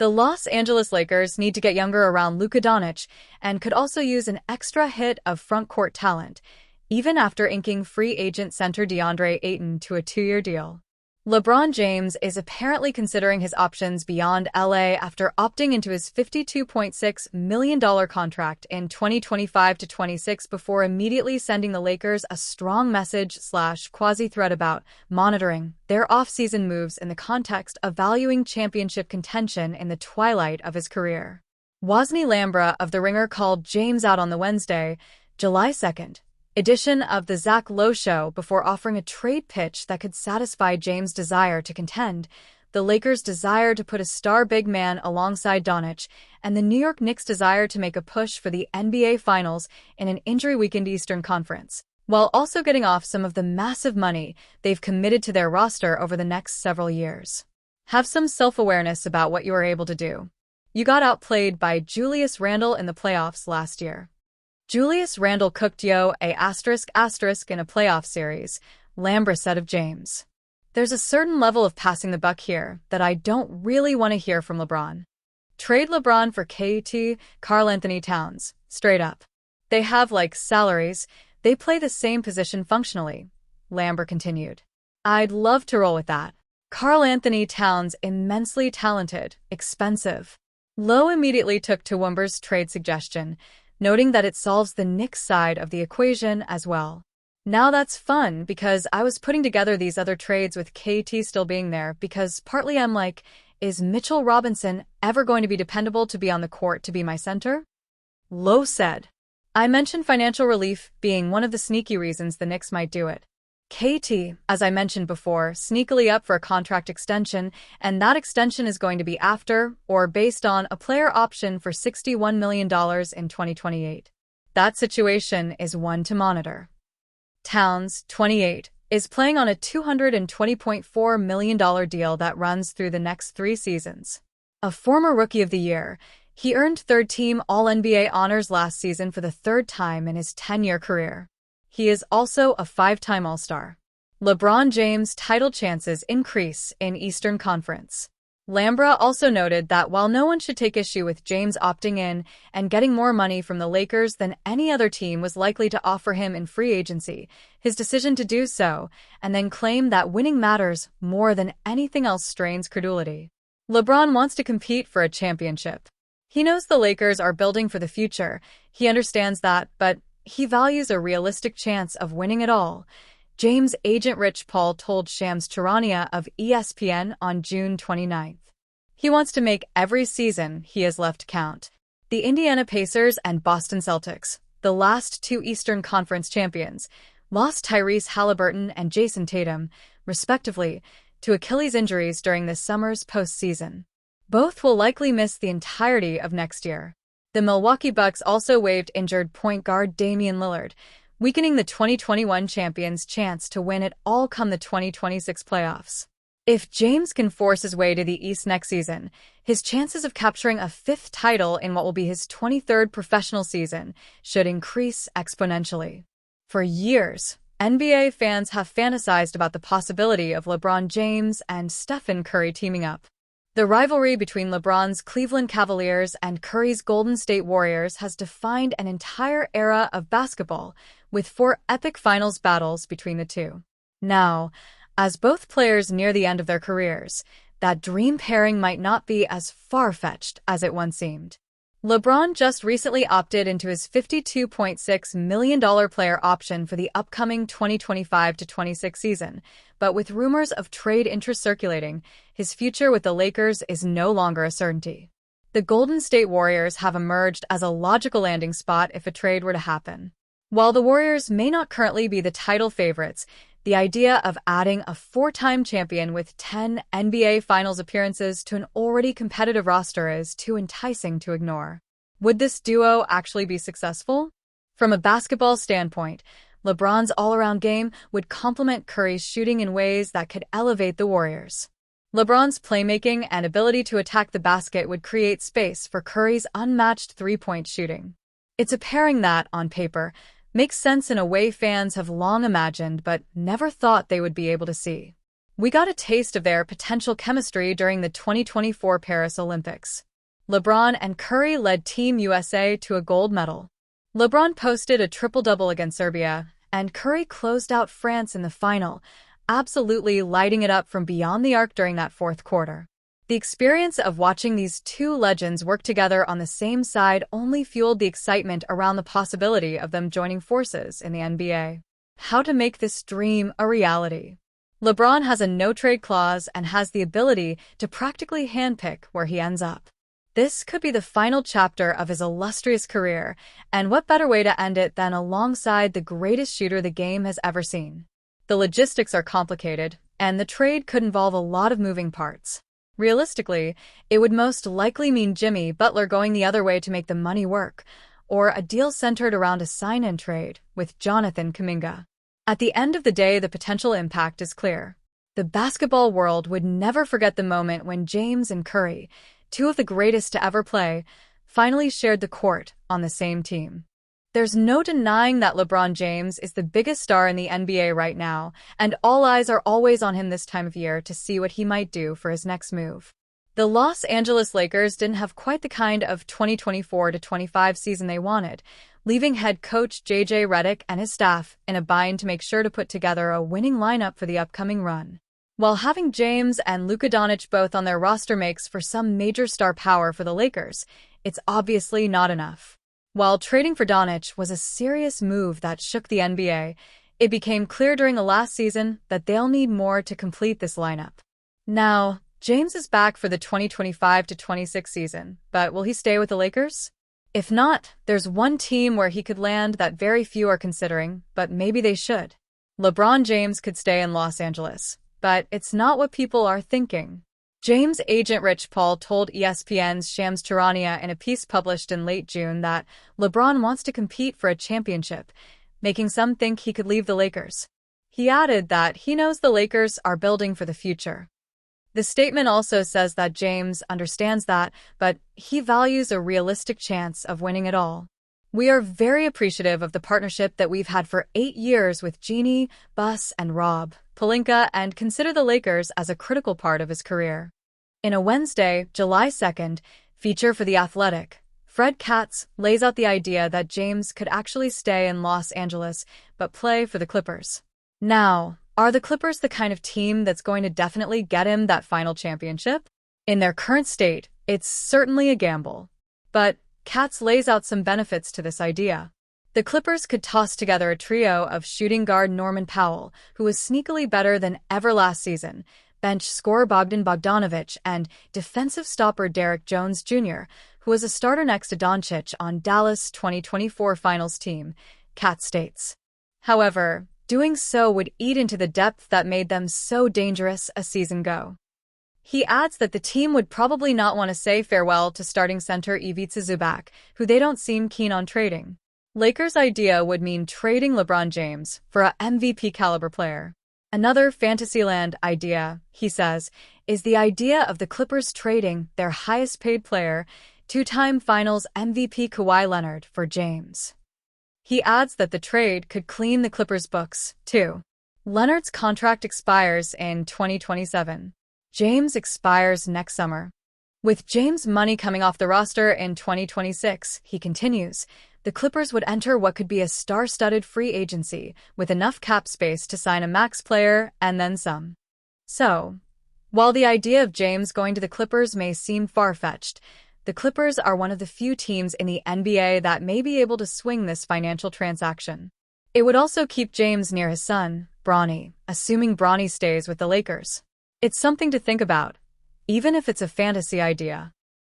The Los Angeles Lakers need to get younger around Luka Doncic and could also use an extra hit of front-court talent, even after inking free agent center DeAndre Ayton to a 2-year deal. LeBron James is apparently considering his options beyond LA after opting into his $52.6 million contract in 2025-26 before immediately sending the Lakers a strong message/quasi-threat about monitoring their offseason moves in the context of valuing championship contention in the twilight of his career. Wosny Lambra of The Ringer called James out on the Wednesday, July 2nd, edition of The Zach Lowe Show before offering a trade pitch that could satisfy James' desire to contend, the Lakers' desire to put a star big man alongside Doncic, and the New York Knicks' desire to make a push for the NBA Finals in an injury-weakened Eastern Conference, while also getting off some of the massive money they've committed to their roster over the next several years. Have some self-awareness about what you are able to do. You got outplayed by Julius Randle in the playoffs last year. Julius Randle cooked yo a *** in a playoff series, Lambra said of James. There's a certain level of passing the buck here that I don't really want to hear from LeBron. Trade LeBron for KT, Karl Anthony Towns, straight up. They have salaries, they play the same position functionally, Lambra continued. I'd love to roll with that. Karl Anthony Towns immensely talented, expensive. Lowe immediately took to Wimber's trade suggestion, noting that it solves the Knicks side of the equation as well. Now that's fun because I was putting together these other trades with KT still being there because partly I'm like, is Mitchell Robinson ever going to be dependable to be on the court to be my center? Lowe said. I mentioned financial relief being one of the sneaky reasons the Knicks might do it. KT, as I mentioned before, sneakily up for a contract extension, and that extension is going to be after, or based on, a player option for $61 million in 2028. That situation is one to monitor. Towns, 28, is playing on a $220.4 million deal that runs through the next 3 seasons. A former Rookie of the Year, he earned third-team All-NBA honors last season for the 3rd time in his 10-year career. He is also a 5-time All-Star. LeBron James' title chances increase in Eastern Conference. Lambra also noted that while no one should take issue with James opting in and getting more money from the Lakers than any other team was likely to offer him in free agency, his decision to do so, and then claim that winning matters more than anything else strains credulity. LeBron wants to compete for a championship. He knows the Lakers are building for the future, he understands that, but he values a realistic chance of winning it all, James' agent Rich Paul told Shams Charania of ESPN on June 29. He wants to make every season he has left count. The Indiana Pacers and Boston Celtics, the last 2 Eastern Conference champions, lost Tyrese Halliburton and Jason Tatum, respectively, to Achilles injuries during this summer's postseason. Both will likely miss the entirety of next year. The Milwaukee Bucks also waived injured point guard Damian Lillard, weakening the 2021 champions' chance to win it all come the 2026 playoffs. If James can force his way to the East next season, his chances of capturing a 5th title in what will be his 23rd professional season should increase exponentially. For years, NBA fans have fantasized about the possibility of LeBron James and Stephen Curry teaming up. The rivalry between LeBron's Cleveland Cavaliers and Curry's Golden State Warriors has defined an entire era of basketball, with 4 epic finals battles between the two. Now, as both players near the end of their careers, that dream pairing might not be as far-fetched as it once seemed. LeBron just recently opted into his $52.6 million player option for the upcoming 2025-26 season, but with rumors of trade interest circulating, his future with the Lakers is no longer a certainty. The Golden State Warriors have emerged as a logical landing spot if a trade were to happen. While the Warriors may not currently be the title favorites, the idea of adding a 4-time champion with 10 NBA Finals appearances to an already competitive roster is too enticing to ignore. Would this duo actually be successful? From a basketball standpoint, LeBron's all-around game would complement Curry's shooting in ways that could elevate the Warriors. LeBron's playmaking and ability to attack the basket would create space for Curry's unmatched three-point shooting. It's a pairing that, on paper, makes sense in a way fans have long imagined but never thought they would be able to see. We got a taste of their potential chemistry during the 2024 Paris Olympics. LeBron and Curry led Team USA to a gold medal. LeBron posted a triple-double against Serbia, and Curry closed out France in the final, absolutely lighting it up from beyond the arc during that fourth quarter. The experience of watching these two legends work together on the same side only fueled the excitement around the possibility of them joining forces in the NBA. How to make this dream a reality. LeBron has a no-trade clause and has the ability to practically handpick where he ends up. This could be the final chapter of his illustrious career, and what better way to end it than alongside the greatest shooter the game has ever seen. The logistics are complicated, and the trade could involve a lot of moving parts. Realistically, it would most likely mean Jimmy Butler going the other way to make the money work, or a deal centered around a sign-and trade with Jonathan Kuminga. At the end of the day, the potential impact is clear. The basketball world would never forget the moment when James and Curry, two of the greatest to ever play, finally shared the court on the same team. There's no denying that LeBron James is the biggest star in the NBA right now, and all eyes are always on him this time of year to see what he might do for his next move. The Los Angeles Lakers didn't have quite the kind of 2024-25 season they wanted, leaving head coach J.J. Redick and his staff in a bind to make sure to put together a winning lineup for the upcoming run. While having James and Luka Doncic both on their roster makes for some major star power for the Lakers, it's obviously not enough. While trading for Doncic was a serious move that shook the NBA, it became clear during the last season that they'll need more to complete this lineup. Now, James is back for the 2025-26 season, but will he stay with the Lakers? If not, there's one team where he could land that very few are considering, but maybe they should. LeBron James could stay in Los Angeles, but it's not what people are thinking. James' agent Rich Paul told ESPN's Shams Charania in a piece published in late June that LeBron wants to compete for a championship, making some think he could leave the Lakers. He added that he knows the Lakers are building for the future. The statement also says that James understands that, but he values a realistic chance of winning it all. We are very appreciative of the partnership that we've had for 8 years with Jeannie, Bus, and Rob Pelinka, and consider the Lakers as a critical part of his career. In a Wednesday, July 2nd, feature for The Athletic, Fred Katz lays out the idea that James could actually stay in Los Angeles but play for the Clippers. Now, are the Clippers the kind of team that's going to definitely get him that final championship? In their current state, it's certainly a gamble. But Katz lays out some benefits to this idea. The Clippers could toss together a trio of shooting guard Norman Powell, who was sneakily better than ever last season, bench scorer Bogdan Bogdanović, and defensive stopper Derrick Jones Jr., who was a starter next to Doncic on Dallas' 2024 Finals team, Katz states. However, doing so would eat into the depth that made them so dangerous a season ago. He adds that the team would probably not want to say farewell to starting center Ivica Zubac, who they don't seem keen on trading. Lakers' idea would mean trading LeBron James for a MVP-caliber player. Another Fantasyland idea, he says, is the idea of the Clippers trading their highest-paid player, two-time Finals MVP Kawhi Leonard, for James. He adds that the trade could clean the Clippers' books, too. Leonard's contract expires in 2027. James expires next summer. With James' money coming off the roster in 2026, he continues, the Clippers would enter what could be a star-studded free agency with enough cap space to sign a max player and then some. So, while the idea of James going to the Clippers may seem far-fetched, the Clippers are one of the few teams in the NBA that may be able to swing this financial transaction. It would also keep James near his son, Bronny, assuming Bronny stays with the Lakers. It's something to think about, even if it's a fantasy idea.